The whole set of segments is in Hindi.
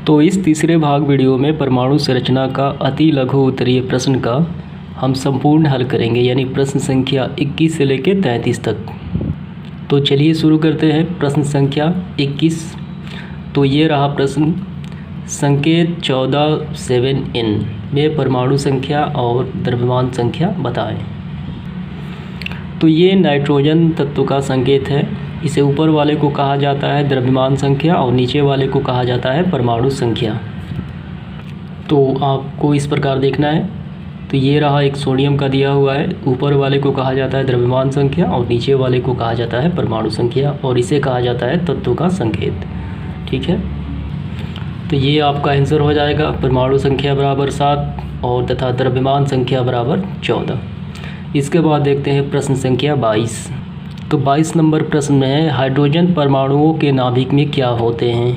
तो इस तीसरे भाग वीडियो में परमाणु संरचना का अति लघु उत्तरीय प्रश्न का हम संपूर्ण हल करेंगे, यानी प्रश्न संख्या 21 से लेकर 33 तक। तो चलिए शुरू करते हैं। प्रश्न संख्या 21। तो ये रहा प्रश्न। संकेत 14(7n) में परमाणु संख्या और द्रव्यमान संख्या बताएं। तो ये नाइट्रोजन तत्व का संकेत है। इसे ऊपर वाले को कहा जाता है द्रव्यमान संख्या और नीचे वाले को कहा जाता है परमाणु संख्या। तो आपको इस प्रकार देखना है। तो ये रहा एक सोडियम का दिया हुआ है, ऊपर वाले को कहा जाता है द्रव्यमान संख्या और नीचे वाले को कहा जाता है परमाणु संख्या, और इसे कहा जाता है तत्व का संकेत। ठीक है, तो ये आपका आंसर हो जाएगा। परमाणु संख्या बराबर 7 और तथा द्रव्यमान संख्या बराबर 14। इसके बाद देखते हैं प्रश्न संख्या 22। तो 22 नंबर प्रश्न में है हाइड्रोजन परमाणुओं के नाभिक में क्या होते हैं।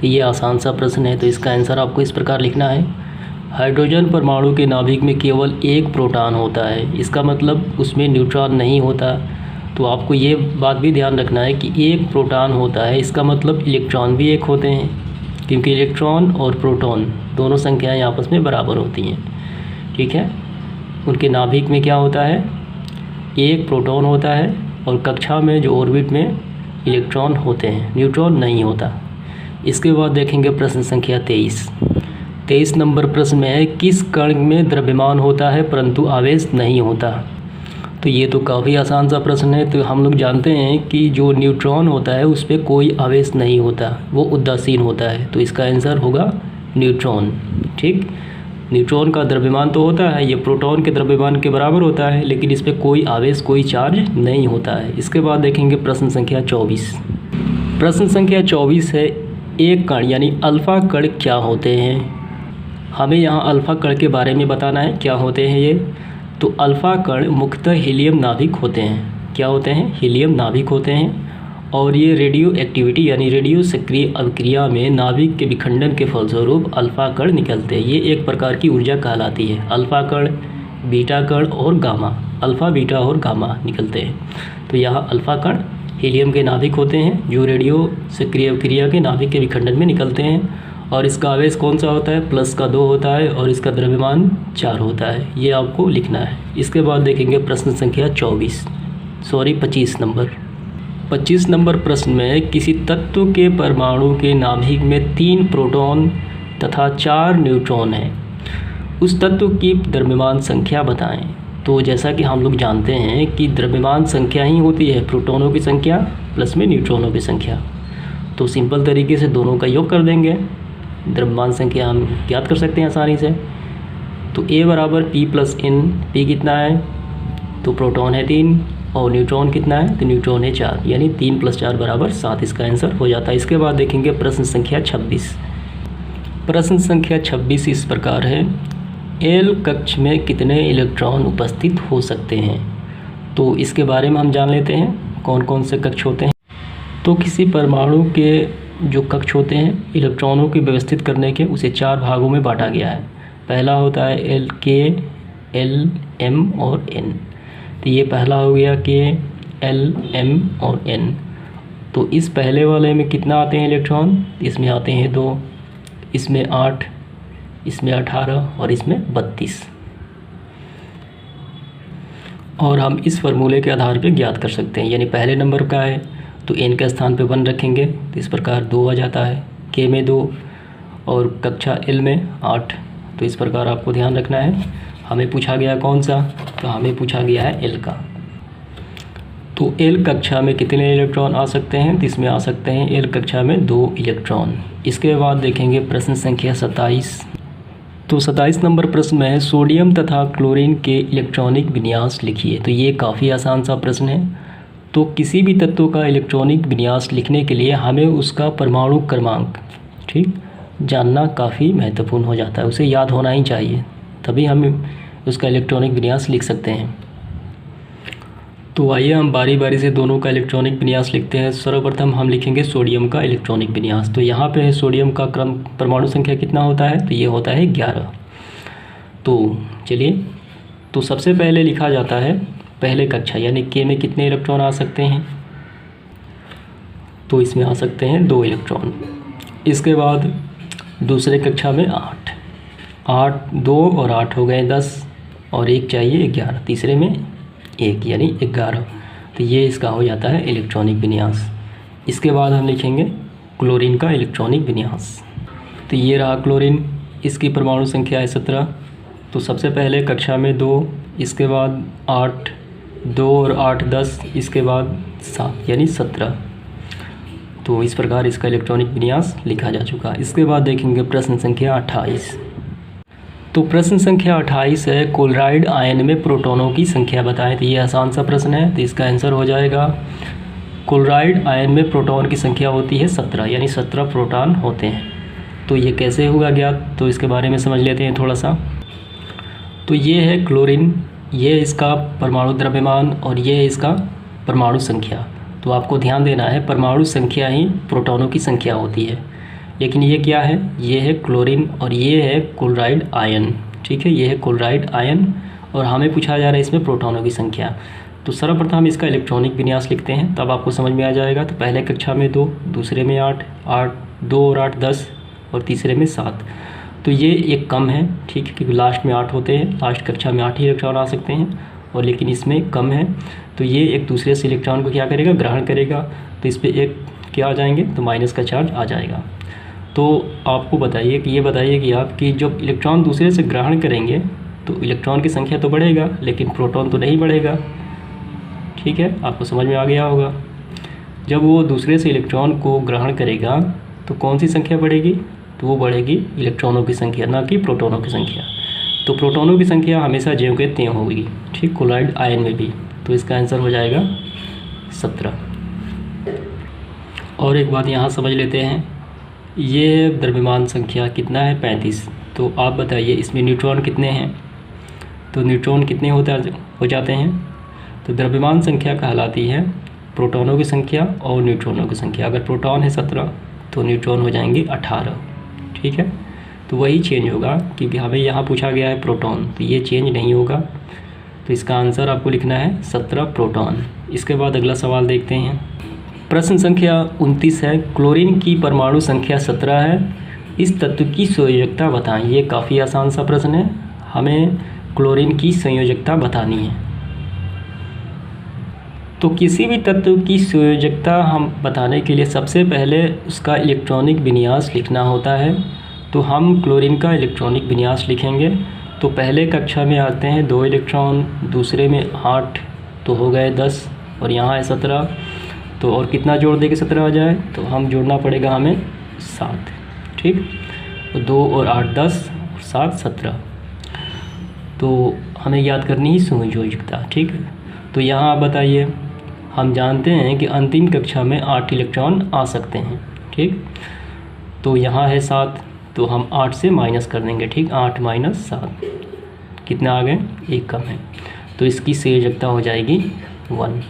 तो ये आसान सा प्रश्न है, तो इसका आंसर आपको इस प्रकार लिखना है। हाइड्रोजन परमाणु के नाभिक में केवल एक प्रोटॉन होता है। इसका मतलब उसमें न्यूट्रॉन नहीं होता। तो आपको ये बात भी ध्यान रखना है कि एक प्रोटॉन होता है, इसका मतलब इलेक्ट्रॉन भी एक होते हैं, क्योंकि इलेक्ट्रॉन और प्रोटॉन दोनों संख्याएं आपस में बराबर होती हैं। ठीक है, उनके नाभिक में क्या होता है, एक प्रोटॉन होता है और कक्षा में जो ऑर्बिट में इलेक्ट्रॉन होते हैं, न्यूट्रॉन नहीं होता। इसके बाद देखेंगे प्रश्न संख्या 23। 23 नंबर प्रश्न में है किस कण में द्रव्यमान होता है परंतु आवेश नहीं होता। तो ये तो काफ़ी आसान सा प्रश्न है। तो हम लोग जानते हैं कि जो न्यूट्रॉन होता है उस पर कोई आवेश नहीं होता, वो उदासीन होता है। तो इसका आंसर होगा न्यूट्रॉन। ठीक, न्यूट्रॉन का द्रव्यमान तो होता है, ये प्रोटॉन के द्रव्यमान के बराबर होता है, लेकिन इस पर कोई आवेश कोई चार्ज नहीं होता है। इसके बाद देखेंगे प्रश्न संख्या 24। प्रश्न संख्या 24 है एक कण यानी अल्फ़ा कण क्या होते हैं। हमें यहाँ अल्फ़ा कण के बारे में बताना है, क्या होते हैं ये। तो अल्फ़ा कण मुख्यतः हीलियम नाभिक होते हैं। क्या होते हैं, हीलियम नाभिक होते हैं, और ये रेडियो एक्टिविटी यानी रेडियो सक्रिय अभिक्रिया में नाभिक के विखंडन के फलस्वरूप अल्फ़ा कण निकलते हैं। ये एक प्रकार की ऊर्जा कहलाती है। अल्फ़ा कण, बीटा कण और गामा, अल्फ़ा बीटा और गामा निकलते हैं। तो यहाँ अल्फ़ा कण हीलियम के नाभिक होते हैं जो रेडियो सक्रिय अभिक्रिया के नाभिक के विखंडन में निकलते हैं, और इसका आवेश कौन सा होता है, +2 होता है, और इसका द्रव्यमान 4 होता है। ये आपको लिखना है। इसके बाद देखेंगे प्रश्न संख्या 25 नंबर। 25 नंबर प्रश्न में किसी तत्व के परमाणु के नाभिक में 3 प्रोटॉन तथा 4 न्यूट्रॉन हैं, उस तत्व की द्रव्यमान संख्या बताएं। तो जैसा कि हम लोग जानते हैं कि द्रव्यमान संख्या ही होती है प्रोटॉनों की संख्या प्लस में न्यूट्रॉनों की संख्या। तो सिंपल तरीके से दोनों का योग कर देंगे, द्रव्यमान संख्या हम ज्ञात कर सकते हैं आसानी से। तो A बराबर P + N। P कितना है, तो प्रोटॉन है 3, और न्यूट्रॉन कितना है, तो न्यूट्रॉन है 4, यानी 3 + 4 बराबर 7। इसका आंसर हो जाता है। इसके बाद देखेंगे प्रश्न संख्या 26। प्रश्न संख्या 26 इस प्रकार है L कक्ष में कितने इलेक्ट्रॉन उपस्थित हो सकते हैं। तो इसके बारे में हम जान लेते हैं कौन कौन से कक्ष होते हैं। तो किसी परमाणु के जो कक्ष होते हैं इलेक्ट्रॉनों की व्यवस्थित करने के, उसे 4 भागों में बांटा गया है। पहला होता है K, L, M और N। तो ये पहला हो गया K, L, M और N। तो इस पहले वाले में कितना आते हैं इलेक्ट्रॉन, इसमें आते हैं 2, इसमें 8, इसमें 18 और इसमें 32। और हम इस फार्मूले के आधार पर ज्ञात कर सकते हैं, यानी पहले नंबर का है तो N के स्थान पे 1 रखेंगे, तो इस प्रकार 2 आ जाता है। K में 2 और कक्षा L में 8। तो इस प्रकार आपको ध्यान रखना है। हमें पूछा गया कौन सा, तो हमें पूछा गया है L का। तो L कक्षा में कितने इलेक्ट्रॉन आ सकते हैं, तो इसमें आ सकते हैं L कक्षा में 2 इलेक्ट्रॉन। इसके बाद देखेंगे प्रश्न संख्या 27। तो 27 नंबर प्रश्न में है सोडियम तथा क्लोरीन के इलेक्ट्रॉनिक विन्यास लिखिए। तो ये काफ़ी आसान सा प्रश्न है। तो किसी भी तत्व का इलेक्ट्रॉनिक विन्यास लिखने के लिए हमें उसका परमाणु क्रमांक ठीक जानना काफ़ी महत्वपूर्ण हो जाता है, उसे याद होना ही चाहिए, तभी हम उसका इलेक्ट्रॉनिक विन्यास लिख सकते हैं। तो आइए हम बारी बारी से दोनों का इलेक्ट्रॉनिक विन्यास लिखते हैं। सर्वप्रथम हम लिखेंगे सोडियम का इलेक्ट्रॉनिक विन्यास। तो यहाँ पे है सोडियम का क्रम परमाणु संख्या कितना होता है, तो ये होता है 11। तो चलिए, तो सबसे पहले लिखा जाता है पहले कक्षा यानी K में कितने इलेक्ट्रॉन आ सकते हैं, तो इसमें आ सकते हैं 2 इलेक्ट्रॉन। इसके बाद दूसरे कक्षा में 8 2 और 8 हो गए 10 और 1 चाहिए 11, तीसरे में 1 यानी 11। तो ये इसका हो जाता है इलेक्ट्रॉनिक विन्यास। इसके बाद हम लिखेंगे क्लोरीन का इलेक्ट्रॉनिक विन्यास। तो ये रहा क्लोरीन, इसकी परमाणु संख्या है 17। तो सबसे पहले कक्षा में 2, इसके बाद 8 2 और 8 10, इसके बाद 7 यानी 17। तो इस प्रकार इसका इलेक्ट्रॉनिक विन्यास लिखा जा चुका। इसके बाद देखेंगे प्रश्न संख्या 28। तो प्रश्न संख्या 28 है क्लोराइड आयन में प्रोटॉनों की संख्या बताएं। तो ये आसान सा प्रश्न है, तो इसका आंसर हो जाएगा क्लोराइड आयन में प्रोटॉन की संख्या होती है 17, यानी 17 प्रोटॉन होते हैं। तो ये कैसे होगा ज्ञात, तो इसके बारे में समझ लेते हैं थोड़ा सा। तो ये है क्लोरीन, ये इसका परमाणु द्रव्यमान और ये है इसका परमाणु संख्या। तो आपको ध्यान देना है परमाणु संख्या ही प्रोटॉनों की संख्या होती है। लेकिन ये क्या है, ये है क्लोरीन और ये है क्लोराइड आयन। ठीक है, ये है क्लोराइड आयन और हमें पूछा जा रहा है इसमें प्रोटॉनों की संख्या। तो सर्वप्रथम इसका इलेक्ट्रॉनिक विन्यास लिखते हैं, तब आपको समझ में आ जाएगा। तो पहले कक्षा में 2, दूसरे में 8 2 और 8 10 और तीसरे में 7। तो ये एक कम है, ठीक है, क्योंकि लास्ट में 8 होते हैं, लास्ट कक्षा में 8 ही इलेक्ट्रॉन आ सकते हैं और लेकिन इसमें कम है। तो ये एक दूसरे से इलेक्ट्रॉन को क्या करेगा, ग्रहण करेगा। तो इस पर एक क्या आ जाएंगे, तो माइनस का चार्ज आ जाएगा। तो आपको बताइए कि ये बताइए कि आपकी जब इलेक्ट्रॉन दूसरे से ग्रहण करेंगे तो इलेक्ट्रॉन की संख्या तो बढ़ेगा लेकिन प्रोटॉन तो नहीं बढ़ेगा। ठीक है, आपको समझ में आ गया होगा। जब वो दूसरे से इलेक्ट्रॉन को ग्रहण करेगा तो कौन सी संख्या बढ़ेगी, तो वो बढ़ेगी इलेक्ट्रॉनों की संख्या, ना कि प्रोटॉनों की संख्या। तो प्रोटॉनों की संख्या हमेशा ज्यों के त्यों होगी, ठीक, क्लोराइड आयन में भी। तो इसका आंसर हो जाएगा 17। और एक बात यहाँ समझ लेते हैं, ये द्रव्यमान संख्या कितना है, 35। तो आप बताइए इसमें न्यूट्रॉन कितने हैं, तो न्यूट्रॉन कितने हो जाते हैं। तो द्रव्यमान संख्या कहलाती है प्रोटॉनों की संख्या और न्यूट्रॉनों की संख्या। अगर प्रोटॉन है 17 तो न्यूट्रॉन हो जाएंगे 18। ठीक है, तो वही चेंज होगा क्योंकि हमें यहाँ पूछा गया है प्रोटॉन, तो ये चेंज नहीं होगा। तो इसका आंसर आपको लिखना है 17 प्रोटॉन। इसके बाद अगला सवाल देखते हैं। प्रश्न संख्या 29 है क्लोरीन की परमाणु संख्या 17 है, इस तत्व की संयोजकता बताएं। ये काफ़ी आसान सा प्रश्न है, हमें क्लोरीन की संयोजकता बतानी है। तो किसी भी तत्व की संयोजकता हम बताने के लिए सबसे पहले उसका इलेक्ट्रॉनिक विन्यास लिखना होता है। तो हम क्लोरीन का इलेक्ट्रॉनिक विन्यास लिखेंगे। तो पहले कक्षा में आते हैं 2 इलेक्ट्रॉन, दूसरे में 8 तो हो गए 10 और यहाँ है 17। तो और कितना जोड़ दे के 17 आ जाए, तो हम जोड़ना पड़ेगा हमें 7। ठीक, तो 2 और 8 10 और 7 17। तो हमें याद करनी ही संयोजकता। ठीक, तो यहाँ आप बताइए, हम जानते हैं कि अंतिम कक्षा में 8 इलेक्ट्रॉन आ सकते हैं। ठीक, तो यहाँ है 7 तो हम 8 से माइनस कर देंगे। ठीक, 8 - 7 कितने आ गए, 1 कम है। तो इसकी संयोजकता हो जाएगी 1।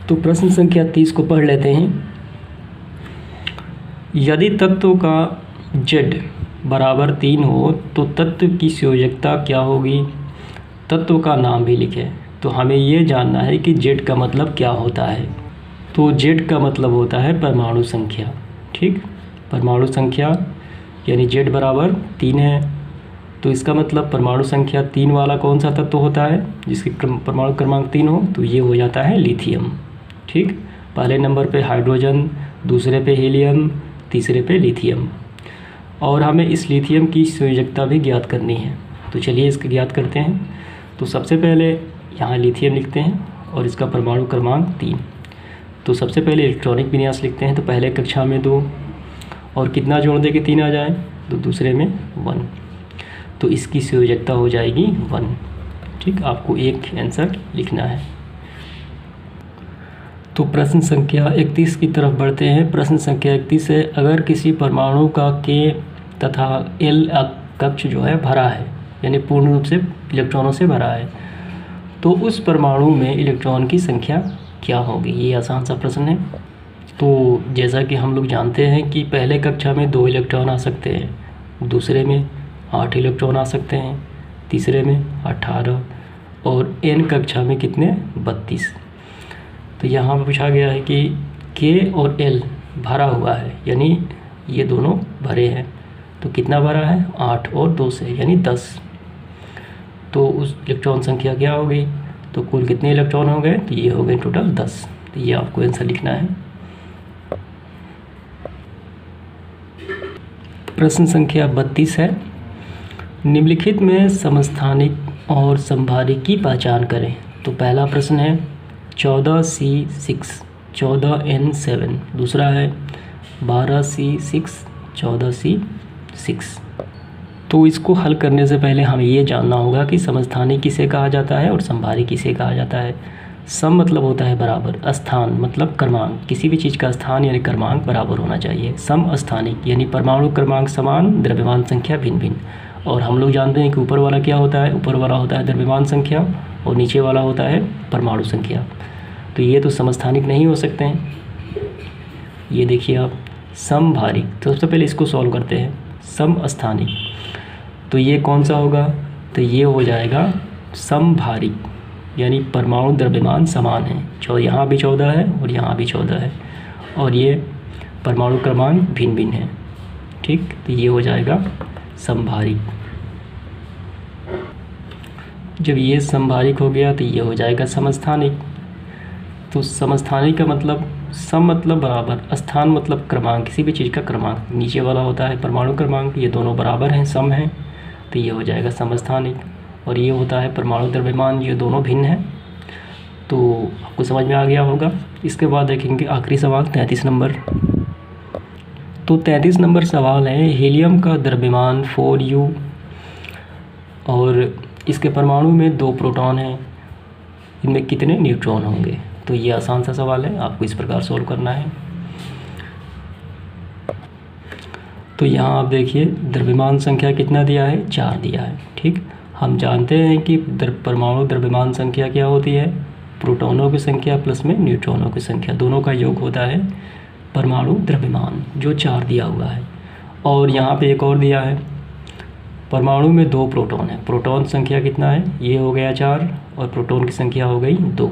तो प्रश्न संख्या 30 को पढ़ लेते हैं। यदि तत्व का Z बराबर 3 हो तो तत्व की संयोजकता क्या होगी। तत्व का नाम भी लिखें। तो हमें ये जानना है कि Z का मतलब क्या होता है। तो Z का मतलब होता है परमाणु संख्या। ठीक, परमाणु संख्या यानी Z बराबर 3 है, तो इसका मतलब परमाणु संख्या 3 वाला कौन सा तत्व होता है जिसकी परमाणु क्रमांक 3 हो, तो ये हो जाता है लिथियम। ठीक, पहले नंबर पे हाइड्रोजन, दूसरे पे हीलियम, तीसरे पे लिथियम। और हमें इस लिथियम की संयोजकता भी ज्ञात करनी है। तो चलिए इसको ज्ञात करते हैं। तो सबसे पहले यहाँ लिथियम लिखते हैं और इसका परमाणु क्रमांक 3। तो सबसे पहले इलेक्ट्रॉनिक विन्यास लिखते हैं। तो पहले कक्षा में 2 और कितना जोड़ दे के 3 आ जाए, तो दूसरे में 1। तो इसकी संयोजकता हो जाएगी 1। ठीक, आपको एक आंसर लिखना है। तो प्रश्न संख्या 31 की तरफ बढ़ते हैं। प्रश्न संख्या 31 है अगर किसी परमाणु का K तथा L कक्ष जो है भरा है, यानी पूर्ण रूप से इलेक्ट्रॉनों से भरा है, तो उस परमाणु में इलेक्ट्रॉन की संख्या क्या होगी। ये आसान सा प्रश्न है। तो जैसा कि हम लोग जानते हैं कि पहले कक्षा में 2 इलेक्ट्रॉन आ सकते हैं, दूसरे में 8 इलेक्ट्रॉन आ सकते हैं, तीसरे में 18 और N कक्षा में कितने, 32। तो यहाँ पूछा गया है कि K और L भरा हुआ है, यानी ये दोनों भरे हैं। तो कितना भरा है 8 और 2 से यानी 10। तो उस इलेक्ट्रॉन संख्या क्या हो गई, तो कुल कितने इलेक्ट्रॉन हो गए, तो ये हो गए टोटल 10। तो ये आपको आंसर लिखना है। प्रश्न संख्या 32 है, निम्नलिखित में समस्थानिक और समभारिक की पहचान करें। तो पहला प्रश्न है 14C6 14N7, दूसरा है 12C6 14C6। तो इसको हल करने से पहले हमें ये जानना होगा कि समस्थानिक किसे कहा जाता है और समभारिक किसे कहा जाता है। सम मतलब होता है बराबर, स्थान मतलब क्रमांक, किसी भी चीज़ का स्थान यानी क्रमांक बराबर होना चाहिए। सम स्थानिक यानी परमाणु क्रमांक समान, द्रव्यमान संख्या भिन्न भिन्न। और हम लोग जानते हैं कि ऊपर वाला क्या होता है, ऊपर वाला होता है द्रव्यमान संख्या और नीचे वाला होता है परमाणु संख्या। तो ये तो समस्थानिक नहीं हो सकते हैं। ये देखिए आप, समभारिक। तो सबसे पहले इसको सॉल्व करते हैं। समस्थानिक, तो ये कौन सा होगा, तो ये हो जाएगा समभारिक, यानी परमाणु द्रव्यमान समान है। यहाँ भी 14 है और यहाँ भी 14 है, और ये परमाणु क्रमांक भिन्न भिन्न है। ठीक, तो ये हो जाएगा समभारिक। जब ये समभारिक हो गया तो ये हो जाएगा समस्थानिक। तो समस्थानिक का मतलब, सम मतलब बराबर, स्थान मतलब क्रमांक, किसी भी चीज़ का क्रमांक। नीचे वाला होता है परमाणु क्रमांक, ये दोनों बराबर हैं, सम हैं, तो ये हो जाएगा समस्थानिक। और ये होता है परमाणु द्रव्यमान, ये दोनों भिन्न हैं। तो आपको समझ में आ गया होगा। इसके बाद देखेंगे आखिरी सवाल 33 नंबर। तो 33 नंबर सवाल है, हीलियम का द्रव्यमान 4U और इसके परमाणु में 2 प्रोटॉन हैं, इनमें कितने न्यूट्रॉन होंगे। तो ये आसान सा सवाल है, आपको इस प्रकार सॉल्व करना है। तो यहाँ आप देखिए द्रव्यमान संख्या कितना दिया है, 4 दिया है। ठीक, हम जानते हैं कि परमाणु द्रव्यमान संख्या क्या होती है, प्रोटॉनों की संख्या प्लस में न्यूट्रॉनों की संख्या, दोनों का योग होता है परमाणु द्रव्यमान, जो 4 दिया हुआ है। और यहाँ पे एक और दिया है, परमाणु में 2 प्रोटॉन है, प्रोटॉन संख्या कितना है, ये हो गया 4 और प्रोटॉन की संख्या हो गई 2।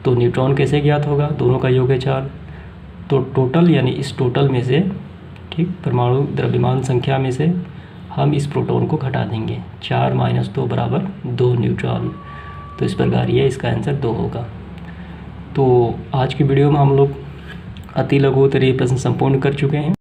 तो न्यूट्रॉन कैसे ज्ञात होगा, दोनों का योग है 4। तो टोटल यानी इस टोटल में से, ठीक, परमाणु द्रव्यमान संख्या में से हम इस प्रोटॉन को घटा देंगे, 4 - 2 बराबर 2 न्यूट्रॉन। तो इस प्रकार ये इसका आंसर 2 होगा। तो आज की वीडियो में हम लोग अति लघु उत्तरीय प्रश्न संपूर्ण कर चुके हैं।